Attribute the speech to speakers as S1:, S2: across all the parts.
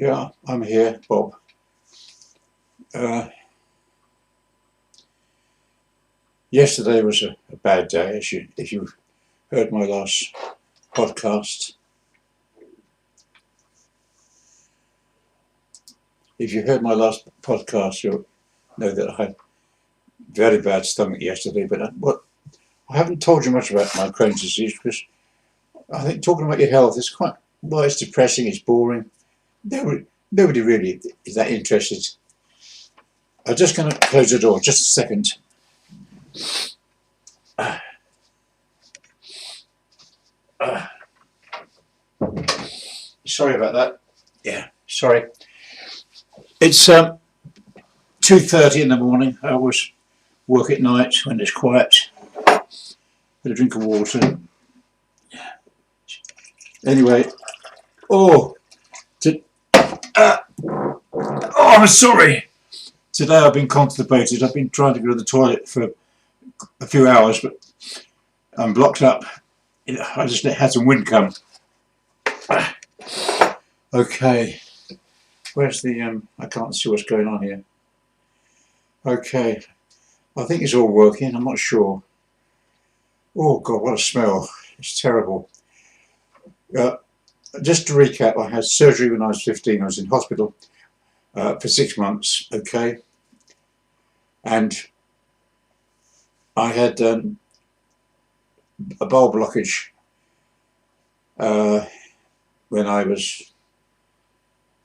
S1: Yeah, I'm here, Bob. Yesterday was a bad day, if you heard my last podcast. If you heard my last podcast, you'll know that I had very bad stomach yesterday. But I haven't told you much about my Crohn's disease because I think talking about your health is it's depressing, it's boring. Nobody really is that interested. I'm just going to close the door, just a second. Sorry about that. Yeah, sorry. It's 2:30 in the morning. I always work at night when it's quiet. Get a drink of water. Anyway, I'm sorry. Today I've been constipated. I've been trying to go to the toilet for a few hours, but I'm blocked up. I just had some wind come. Okay. Where's the, I can't see what's going on here. Okay. I think it's all working. I'm not sure. Oh, God, what a smell. It's terrible. Just to recap, I had surgery when I was 15. I was in hospital for 6 months, okay? And I had a bowel blockage when I was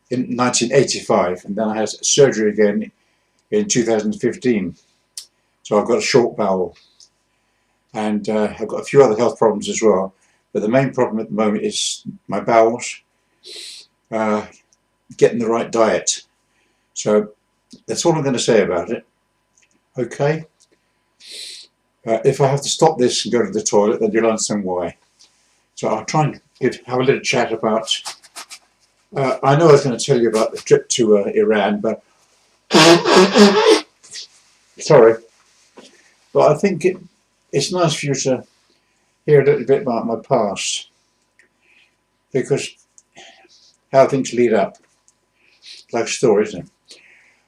S1: in 1985, and then I had surgery again in 2015. So I've got a short bowel, and I've got a few other health problems as well. But the main problem at the moment is my bowels, getting the right diet. So that's all I'm going to say about it. Okay. If I have to stop this and go to the toilet, then you'll understand why. So I'll try and have a little chat about. I know I was going to tell you about the trip to Iran, but sorry. But I think it's nice for you to hear a little bit about my past, because how things lead up, like a story, isn't it?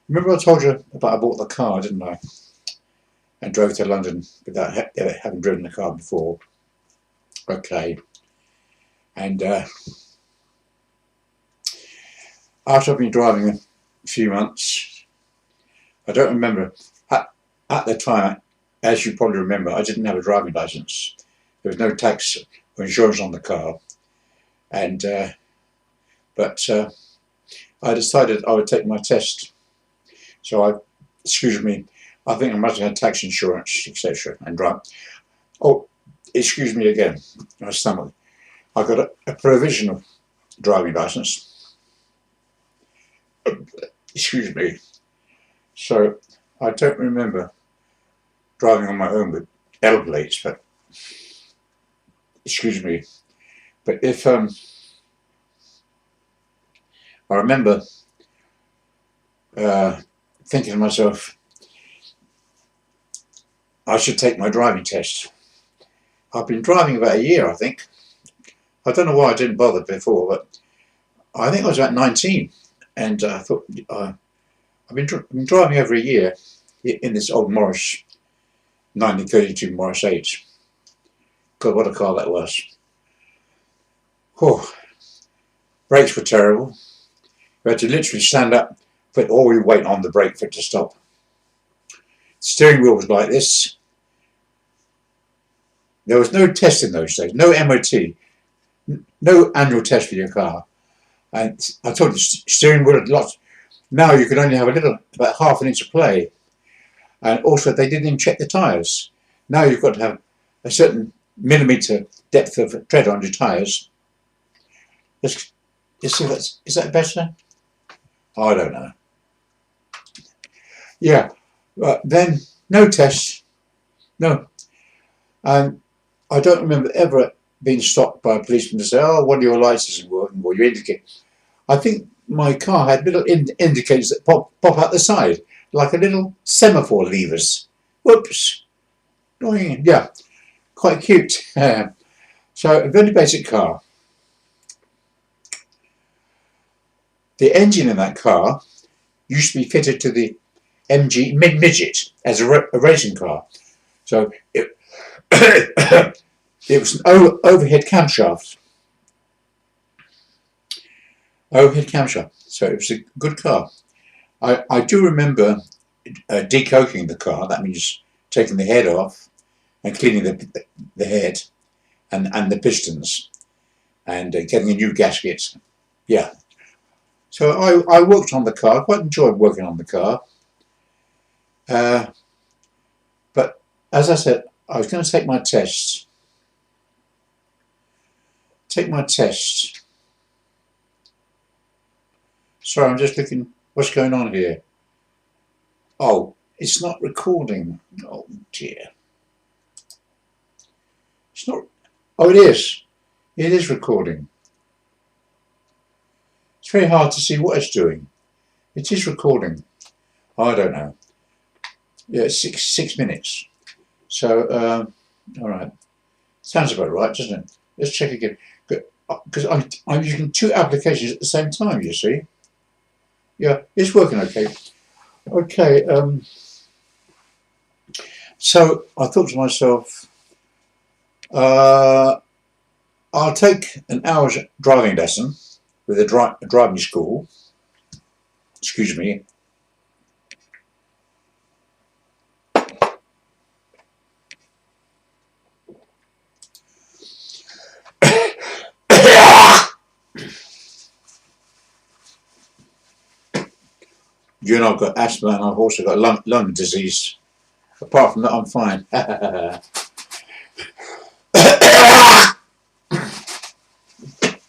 S1: Remember I told you about I bought the car, didn't I? And drove to London without ever having driven the car before. Okay. And after I've been driving a few months, I don't remember, at the time, as you probably remember, I didn't have a driving license. There was no tax or insurance on the car. And but I decided I would take my test. So I think I must have had tax insurance, etc. and drive. Oh, excuse me again, my stomach. I got a provisional driving license. Excuse me. So I don't remember driving on my own with L plates, but excuse me. But if I remember thinking to myself, I should take my driving test. I've been driving about a year, I think. I don't know why I didn't bother before, but I think I was about 19, and I thought I've been driving over a year in this old Morris 1932 Morris 8. God, what a car that was. Oh, brakes were terrible. You had to literally stand up, put all your weight on the brake for it to stop. Steering wheel was like this. There was no test in those days, no MOT, no annual test for your car. And I told you, steering wheel had lots. Now you could only have about half an inch of play. And also they didn't even check the tyres. Now you've got to have a certain millimetre depth of tread on your tyres. Is that better? I don't know. Yeah, then no tests, no. And I don't remember ever being stopped by a policeman to say, oh, one of your lights isn't working, or you indicate. I think my car had little indicators that pop out the side, like a little semaphore levers. Whoops. Yeah, quite cute. So a very basic car. The engine in that car used to be fitted to the MG midget as a racing car. So it, it was an overhead camshaft. Overhead camshaft. So it was a good car. I do remember decoking the car. That means taking the head off and cleaning the head and the pistons and getting a new gasket. Yeah. So I worked on the car. I quite enjoyed working on the car. But as I said, I was going to take my test. Sorry, I'm just looking what's going on here. Oh, it's not recording. Oh dear. It's not. Oh, it is. It is recording. It's very hard to see what it's doing. It is recording. I don't know. Yeah, it's six minutes. So, all right. Sounds about right, doesn't it? Let's check again. Because I'm using two applications at the same time, you see. Yeah, it's working okay. Okay. So I thought to myself, I'll take an hour's driving lesson with a driving school. Excuse me. You know, I've got asthma and I've also got lung disease. Apart from that, I'm fine.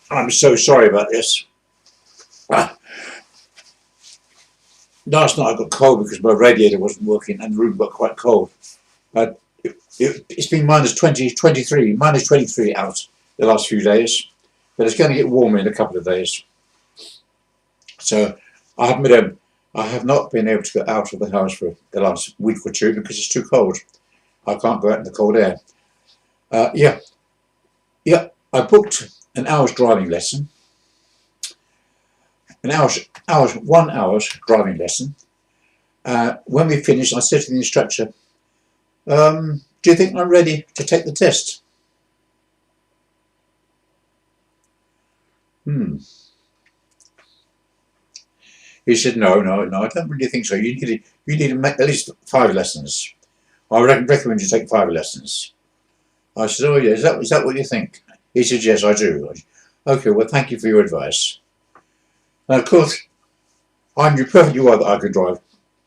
S1: I'm so sorry about this. Last night I got cold because my radiator wasn't working and the room got quite cold. It's been minus 23 out the last few days, but it's going to get warmer in a couple of days. So I have not been able to get out of the house for the last week or two because it's too cold. I can't go out in the cold air. Yeah, I booked an hour's driving lesson. An hour's 1 hour's driving lesson. When we finished, I said to the instructor, do you think I'm ready to take the test? He said, no, I don't really think so. You need to make at least 5 lessons. I recommend you take 5 lessons. I said, oh yeah, is that what you think? He said, yes, I do. Okay, well, thank you for your advice. And of course, I knew perfectly well that I could drive.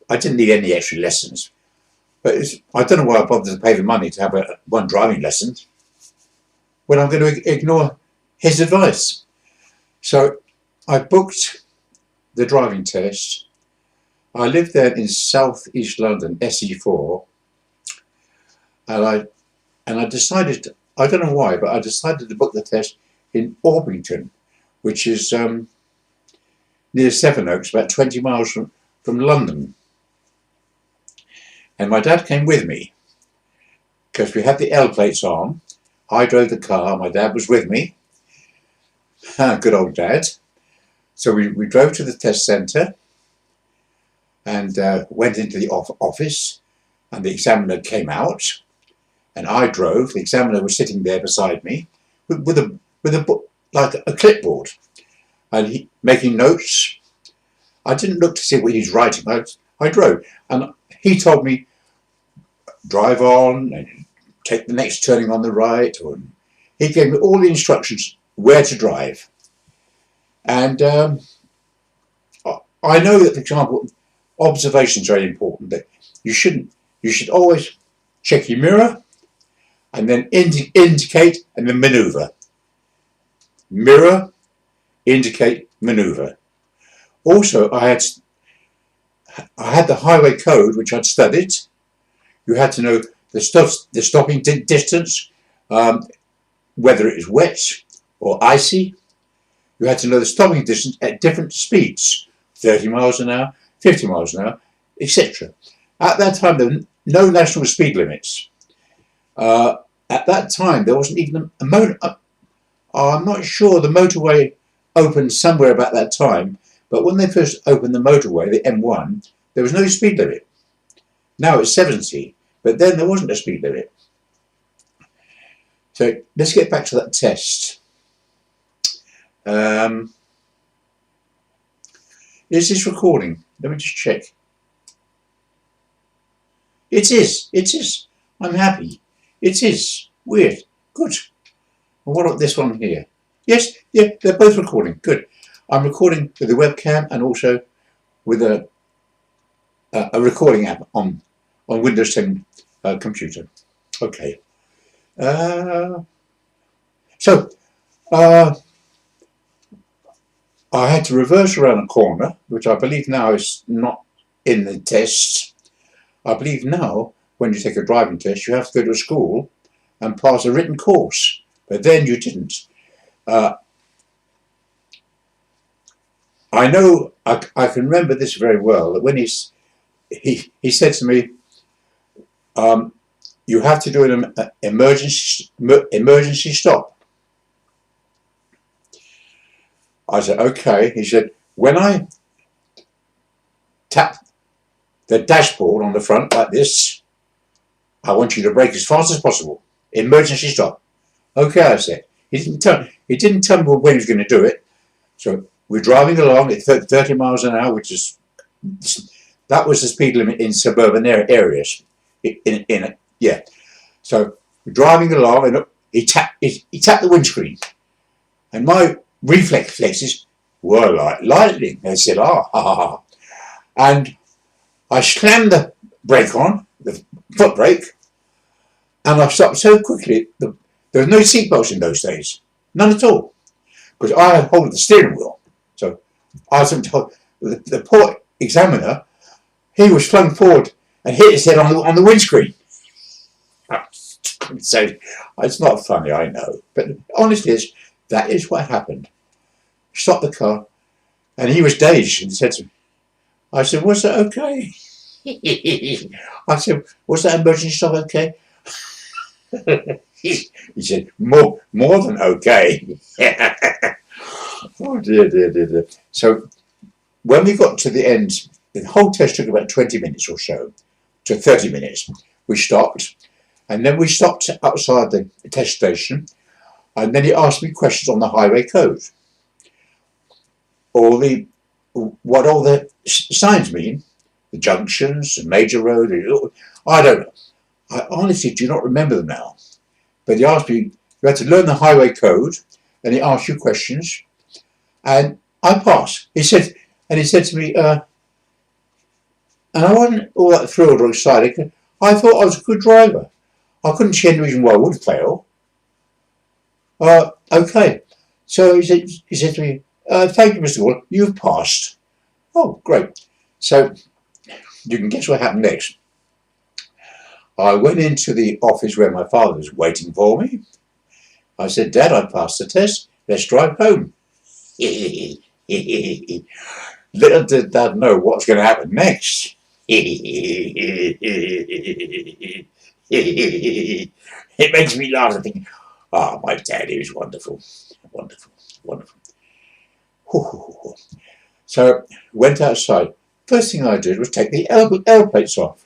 S1: I didn't need any extra lessons. But I don't know why I bothered to pay the money to have one driving lesson when I'm going to ignore his advice. So I booked the driving test. I lived there in South East London, SE4, and I decided, I don't know why, but I decided to book the test in Orpington, which is near Sevenoaks, about 20 miles from London. And my dad came with me because we had the L plates on. I drove the car, my dad was with me. Good old dad. So we drove to the test centre and went into the office, and the examiner came out and I drove. The examiner was sitting there beside me with a book, like a clipboard, and he making notes. I didn't look to see what he was writing. I drove, and he told me, drive on and take the next turning on the right. He gave me all the instructions where to drive. And I know that, for example, observation is very important. That you should always check your mirror and then indicate and then manoeuvre. Mirror, indicate, manoeuvre. Also, I had the highway code, which I'd studied. You had to know the stopping distance, whether it was wet or icy. You had to know the stopping distance at different speeds, 30 miles an hour, 50 miles an hour, etc. At that time, there were no national speed limits. At that time, there wasn't even I'm not sure the motorway opened somewhere about that time, But when they first opened the motorway, the M1, there was no speed limit. Now it's 70, but then there wasn't a speed limit. So let's get back to that test. Is this recording? Let me just check. It is. I'm happy. It is. Weird. Good. Well, what about this one here? Yes, yeah, they're both recording. Good. I'm recording with the webcam and also with a recording app on Windows 10 computer. Okay. So I had to reverse around a corner, which I believe now is not in the test. I believe now, when you take a driving test, you have to go to a school and pass a written course. But then you didn't. I know, I can remember this very well, that when he said to me, you have to do an emergency stop. I said, okay. He said, when I tap the dashboard on the front like this, I want you to brake as fast as possible. Emergency stop. Okay, I said. He didn't tell me when he was going to do it. So we're driving along at 30 miles an hour, which is, that was the speed limit in suburban areas. Yeah. So we're driving along, and he tapped the windscreen, and my reflexes were like lightning. They said, ah, ha, ha, ha. And I slammed the brake on, the foot brake, and I stopped so quickly. There was no seatbelts in those days, none at all, because I had hold of the steering wheel. So I was told, the poor examiner, he was flung forward and hit his head on the windscreen. So it's not funny, I know, but honestly, that is what happened. Stopped the car, and he was dazed, and he said to me, I said, was that okay? I said, was that emergency stop okay? He said, more than okay. Oh dear. So when we got to the end, the whole test took about 20 minutes or so, to 30 minutes. We stopped, and then we stopped outside the test station, and then he asked me questions on the highway code. What all the signs mean, the junctions, the major road, I don't know. I honestly do not remember them now. But he asked me, you had to learn the highway code, and he asked you questions, and I passed. He said to me, and I wasn't all that thrilled or excited. I thought I was a good driver. I couldn't see any reason why I would fail. Okay. So he said to me, thank you, Mr. Gordon, you've passed. Oh, great. So you can guess what happened next. I went into the office where my father was waiting for me. I said, Dad, I passed the test. Let's drive home. Little did Dad know what's going to happen next. It makes me laugh and think, oh, my daddy was wonderful. Wonderful. So went outside. First thing I did was take the L plates off.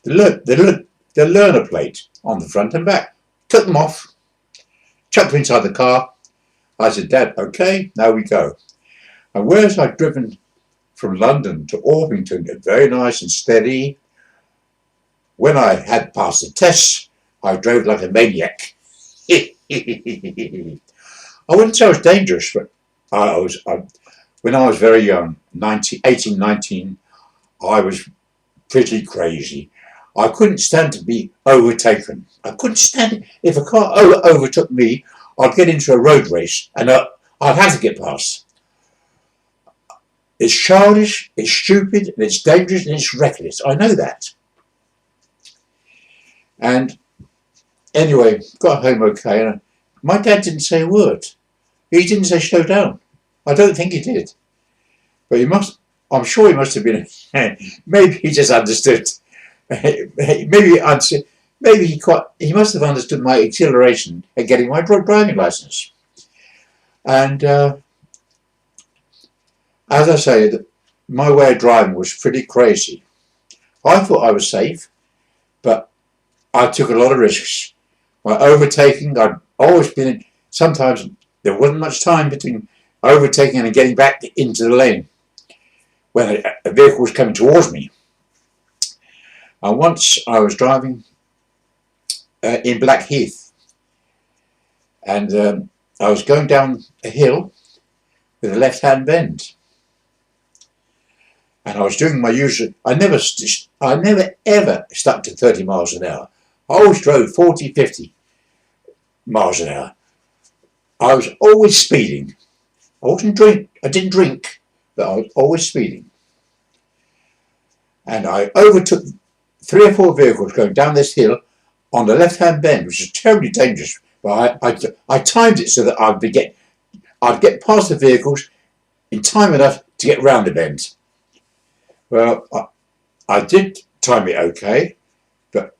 S1: The learner plate on the front and back. Took them off. Chucked them inside the car. I said, Dad, okay, now we go. And whereas I'd driven from London to Orpington, very nice and steady, when I had passed the test, I drove like a maniac. I wouldn't say I was dangerous, but when I was very young, 18, 19, I was pretty crazy. I couldn't stand to be overtaken. I couldn't stand it. If a car overtook me, I'd get into a road race and I'd have to get past. It's childish, it's stupid, and it's dangerous, and it's reckless. I know that. And anyway, got home okay. And my dad didn't say a word. He didn't say slow down. I don't think he did. But I'm sure he must have been, maybe he just understood. Maybe he must have understood my exhilaration at getting my driving license. And As I say, my way of driving was pretty crazy. I thought I was safe, but I took a lot of risks. My overtaking, I'd always been, sometimes there wasn't much time between overtaking and getting back into the lane when a vehicle was coming towards me. And once I was driving in Blackheath, and I was going down a hill with a left-hand bend. And I was doing my usual, I never ever stuck to 30 miles an hour. I always drove 40, 50 miles an hour. I was always speeding. I didn't drink, but I was always speeding. And I overtook 3 or 4 vehicles going down this hill on the left-hand bend, which is terribly dangerous. But I timed it so that I'd get past the vehicles in time enough to get round the bend. Well, I did time it okay, but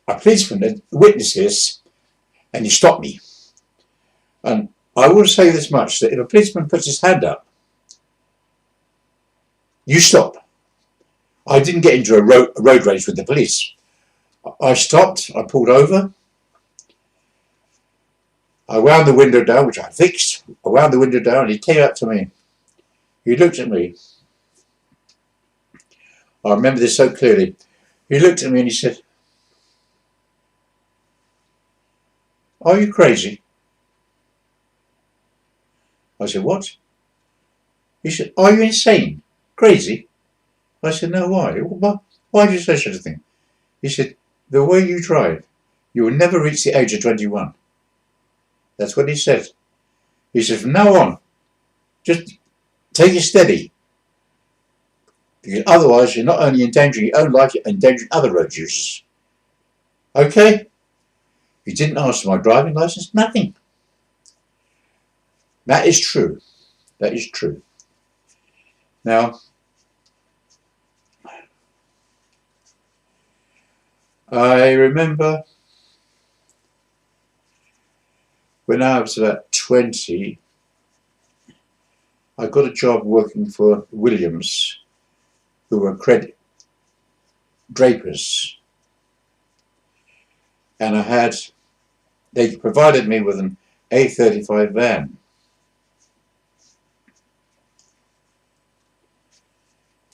S1: a policeman witnessed this and he stopped me. And I will say this much, that if a policeman puts his hand up, you stop. I didn't get into a road rage with the police. I stopped, I pulled over, I wound the window down, which I fixed. I wound the window down and he came up to me. He looked at me. I remember this so clearly. He looked at me and he said, "Are you crazy?" I said, "What?" He said, "Are you insane? Crazy?" I said, "No, why? Why do you say such a thing?" He said, "The way you drive, you will never reach the age of 21. That's what he said. He said, "From now on, just take it steady. Because otherwise you're not only endangering your own life, you're endangering other road users." Okay? He didn't ask for my driving license, nothing. That is true. That is true. Now, I remember when I was about 20, I got a job working for Williams, who were credit drapers, and they provided me with an A35 van,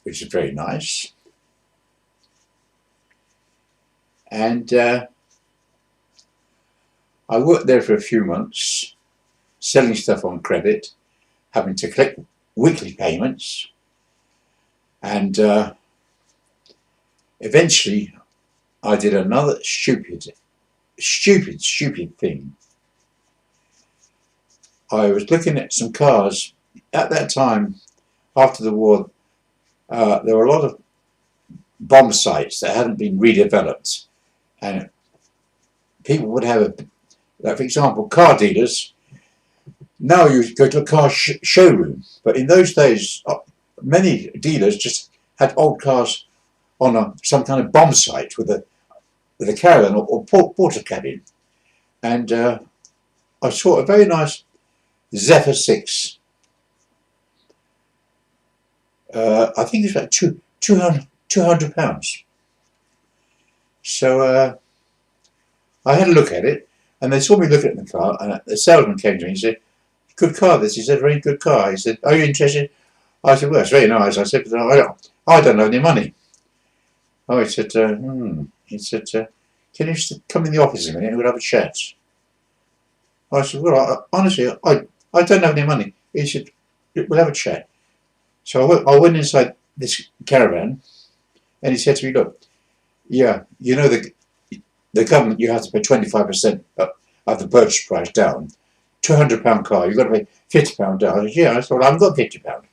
S1: which is very nice. And I worked there for a few months, selling stuff on credit, having to collect weekly payments, and eventually I did another stupid thing. I was looking at some cars. At that time, after the war, there were a lot of bomb sites that hadn't been redeveloped, and people would have, like for example, car dealers. Now you go to a car showroom, but in those days, many dealers just had old cars on some kind of bomb site with a caravan or porter cabin. And I saw a very nice Zephyr 6. I think it's about £200. So I had a look at it, and they saw me looking at the car, and the salesman came to me and said, "Good car this." He said, "Very good car." He said, "Are you interested?" I said, "Well, it's very nice." I said, "But I don't have any money." Oh, he said, He said, "Can you come in the office a minute and we'll have a chat?" I said, "Well, honestly, I don't have any money." He said, "We'll have a chat." So I went inside this caravan, and he said to me, "Look, yeah, you know the government, you have to pay 25% of the purchase price down. £200 car, you've got to pay £50 down." I said, "Yeah." I thought, "I've got £50.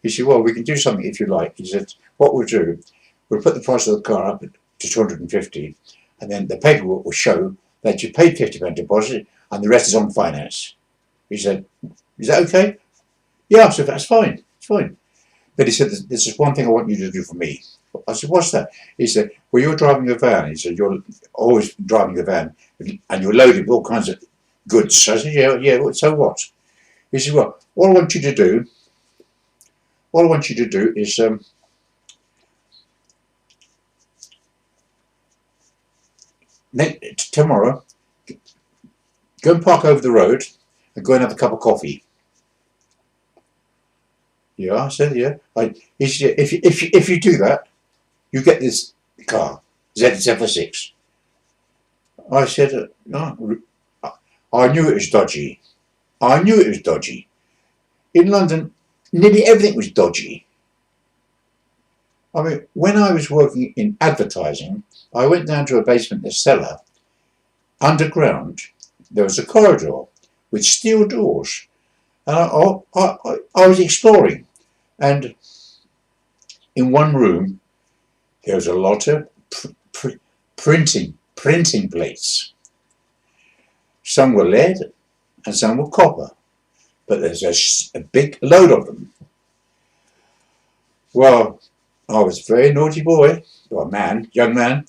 S1: He said, "Well, we can do something if you like." He said, "What we'll do, we'll put the price of the car up to 250, and then the paperwork will show that you paid £50 deposit and the rest is on finance." He said, "Is that okay?" "Yeah." I said, "That's fine. It's fine." But he said, "This is one thing I want you to do for me." I said, "What's that?" He said, "Well, you're driving a van." He said, "You're always driving a van and you're loaded with all kinds of goods." I said, "Yeah, so what?" He said, "Well, all I want you to do all I want you to do is tomorrow, go and park over the road and go and have a cup of coffee. Yeah, I said, yeah. He said, if you do that, you get this car, zephyr 6. I said, no, I knew it was dodgy. I knew it was dodgy. In London, nearly everything was dodgy. I mean, when I was working in advertising, I went down to a basement, a cellar, underground. There was a corridor with steel doors, and I was exploring. And in one room, there was a lot of printing plates. Some were lead and some were copper, but there's a big load of them. Well, I was a very naughty boy, or young man.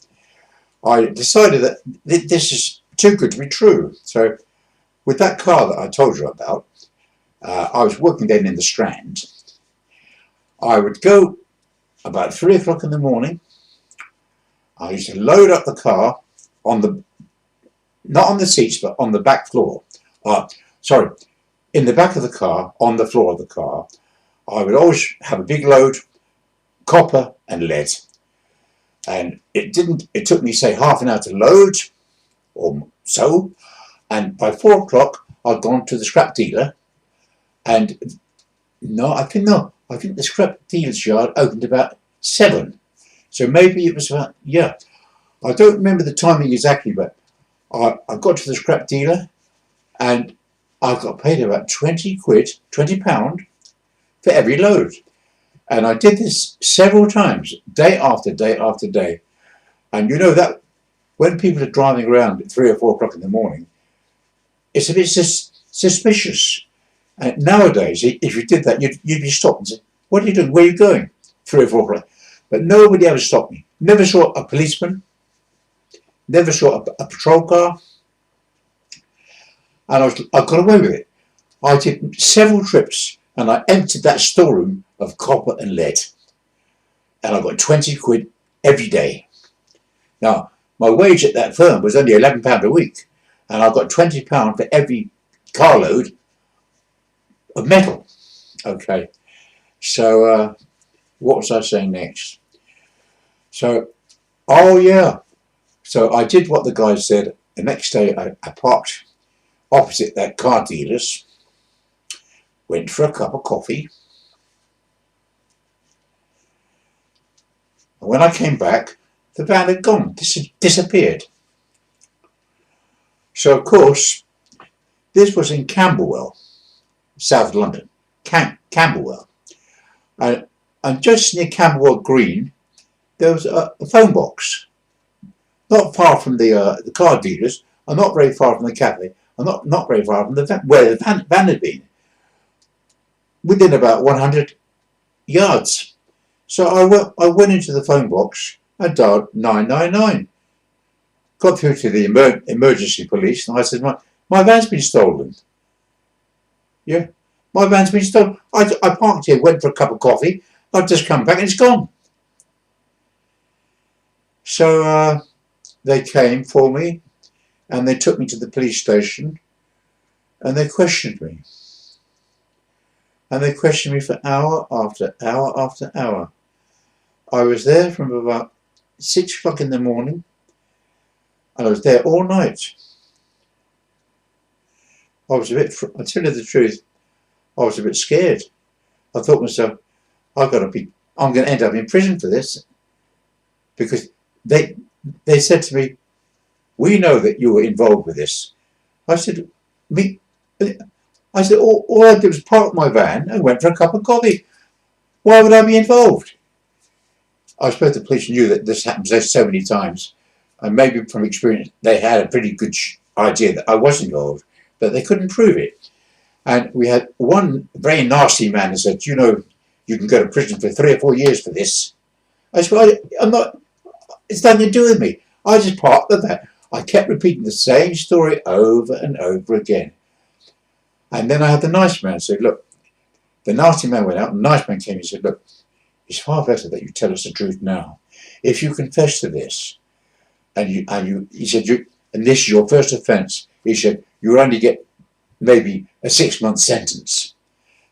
S1: I decided that this is too good to be true. So with that car that I told you about, I was working then in the Strand. I would go about 3 o'clock in the morning. I used to load up the car not on the seats, but on the back floor. In the back of the car, on the floor of the car. I would always have a big load, copper and lead. And it took me, say, half an hour to load, or so. And by 4 o'clock, I'd gone to the scrap dealer. And I think the scrap dealer's yard opened about 7. So maybe it was about, I don't remember the timing exactly, but I got to the scrap dealer and I got paid about £20 for every load. And I did this several times, day after day after day. And you know that when people are driving around at 3 or 4 o'clock in the morning, it's a bit suspicious. And nowadays, if you did that, you'd be stopped and say, what are you doing? Where are you going? 3 or 4 o'clock. But nobody ever stopped me. Never saw a policeman. Never saw a patrol car. And I got away with it. I did several trips and I emptied that storeroom of copper and lead. And I got £20 every day. Now, my wage at that firm was only £11 a week. And I got £20 for every carload of metal. Okay. So, what was I saying next? So, So I did what the guy said. The next day I parked opposite that car dealer's, went for a cup of coffee. And when I came back, the van had gone, disappeared. So of course, this was in Camberwell, South London, Camberwell. And just near Camberwell Green, there was a phone box. Not far from the car dealers, and not very far from the cafe, and not very far from where the van had been. Within about 100 yards. So I went into the phone box and dialed 999. Got through to the emergency police, and I said, my van's been stolen. Yeah, my van's been stolen. I parked here, went for a cup of coffee. I've just come back and it's gone. So they came for me and they took me to the police station and they questioned me. And they questioned me for hour after hour after hour. I was there from about 6 o'clock in the morning and I was there all night. I was I'll tell you the truth, I was a bit scared. I thought to myself, I'm going to end up in prison for this, because they said to me, we know that you were involved with this. I said, all I did was park my van and went for a cup of coffee. Why would I be involved? I suppose the police knew that this happens so many times, and maybe from experience they had a pretty good idea that I was involved, but they couldn't prove it. And we had one very nasty man who said, you know, you can go to prison for 3 or 4 years for this. I said, well, I'm not, it's nothing to do with me. I just parked the van. I kept repeating the same story over and over again. And then I had the nice man say, look, The nasty man went out, and the nice man came and said, look, it's far better that you tell us the truth now. If you confess to this, he said, and this is your first offence, he said, you'll only get maybe a 6-month sentence.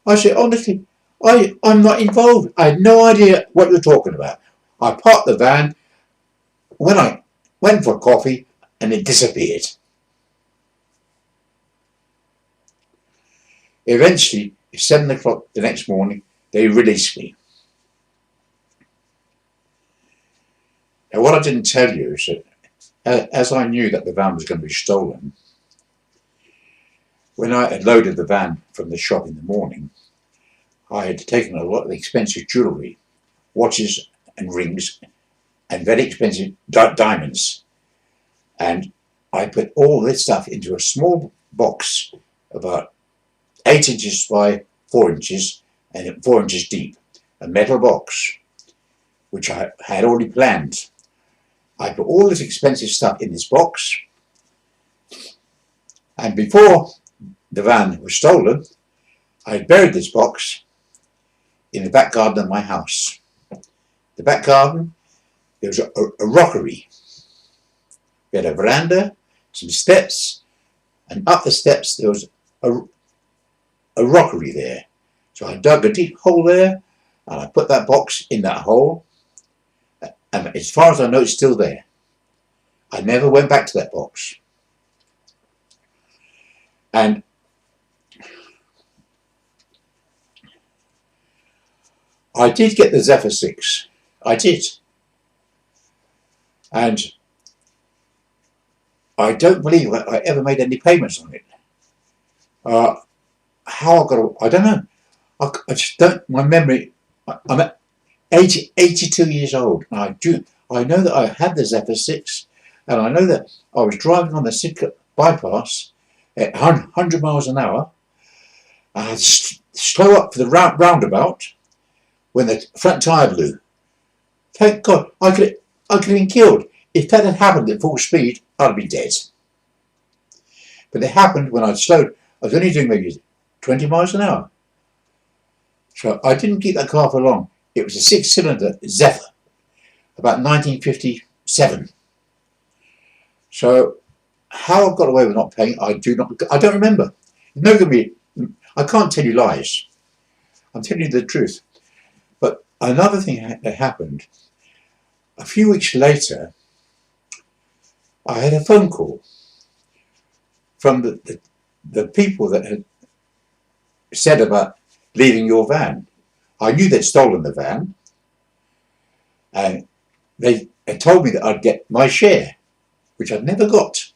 S1: I said, honestly, I'm not involved. I had no idea what you're talking about. I parked the van, when I went for coffee, and it disappeared. Eventually, at 7 o'clock the next morning, they released me. Now, what I didn't tell you is that as I knew that the van was going to be stolen, when I had loaded the van from the shop in the morning, I had taken a lot of expensive jewellery, watches and rings, and very expensive diamonds. And I put all this stuff into a small box about 8 inches by 4 inches and 4 inches deep, a metal box, which I had already planned. I put all this expensive stuff in this box, and before the van was stolen, I had buried this box in the back garden of my house. The back garden, there was a rockery. We had a veranda, some steps, and up the steps there was a rockery there. So I dug a deep hole there, and I put that box in that hole, and as far as I know, it's still there. I never went back to that box. And I did get the Zephyr 6. I did. And I don't believe I ever made any payments on it. How I got, I don't know. I just don't, my memory, I'm at 82 years old. And I know that I had the Zephyr 6, and I know that I was driving on the Sidcup bypass at 100 miles an hour. I had to slow up for the roundabout when the front tyre blew. Thank God, I could have been killed. If that had happened at full speed, I'd be dead. But it happened when I slowed. I was only doing maybe 20 miles an hour. So I didn't keep that car for long. It was a 6-cylinder Zephyr, about 1957. So how I got away with not paying, I don't remember. No, I can't tell you lies. I'm telling you the truth. But another thing that happened, a few weeks later, I had a phone call from the people that had said about leaving your van. I knew they'd stolen the van, and they had told me that I'd get my share, which I'd never got,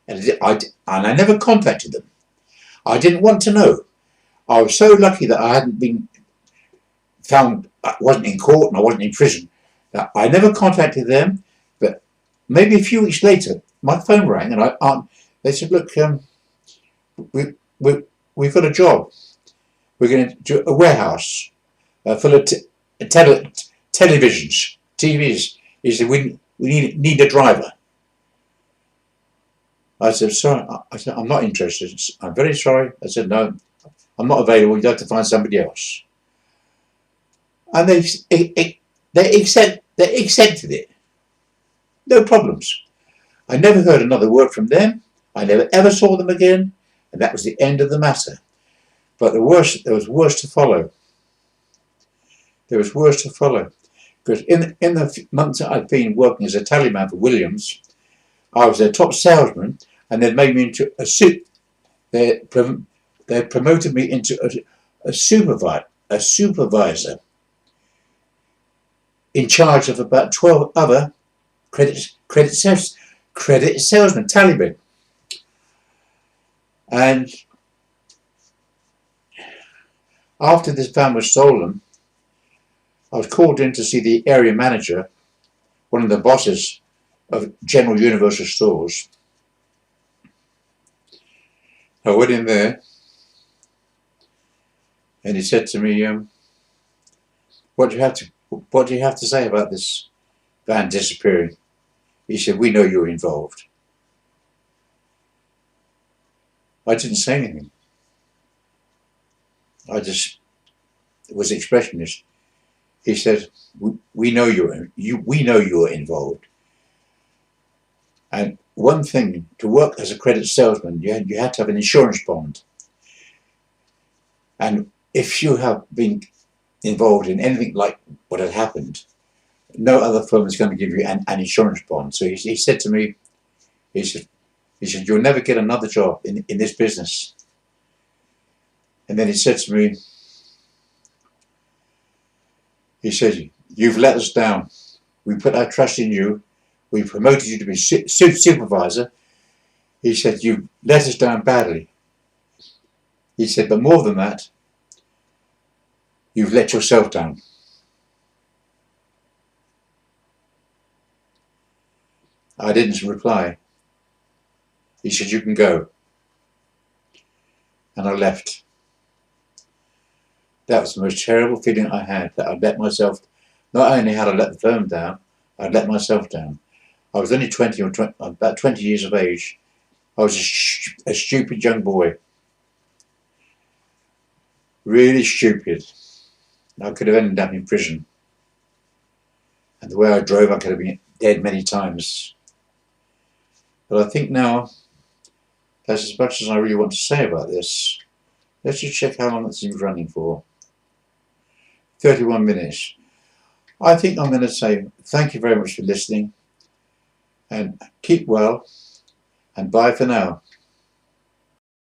S1: and I never contacted them. I didn't want to know. I was so lucky that I hadn't been found, I wasn't in court and I wasn't in prison. That I never contacted them, but maybe a few weeks later, my phone rang, and they said, look, we've got a job. We're going to do a warehouse full of televisions, TVs. He said, we need a driver. I said, sorry. I said, I'm not interested. I'm very sorry. I said, no, I'm not available. You'd have to find somebody else. And they accepted it. No problems. I never heard another word from them. I never ever saw them again, and that was the end of the matter. But there was worse to follow. There was worse to follow, because in the months that I'd been working as a tallyman for Williams, I was their top salesman, and they'd made me into a suit. They promoted me into a supervisor in charge of about 12 other credit salesmen, tallymen. And after this van was stolen, I was called in to see the area manager, one of the bosses of General Universal Stores. I went in there, and he said to me, what do you have to say about this van disappearing? He said, we know you're involved. I didn't say anything. I just was expressionist. He said, "We know we know you're involved." And one thing, to work as a credit salesman, you had to have an insurance bond. And if you have been involved in anything like what had happened, no other firm is going to give you an insurance bond. So he said to me, he said, "You'll never get another job in this business." And then he said to me, he said, "You've let us down. We put our trust in you. We promoted you to be supervisor." He said, "You've let us down badly." He said, "But more than that, you've let yourself down." I didn't reply. He said, "You can go." And I left. That was the most terrible feeling I had, that I'd let myself, not only had I let the firm down, I'd let myself down. I was only 20 or about 20 years of age. I was a stupid young boy. Really stupid. I could have ended up in prison. And the way I drove, I could have been dead many times. But I think now, that's as much as I really want to say about this. Let's just check how long it's been running for. 31 minutes. I think I'm going to say thank you very much for listening, and keep well, and bye for now.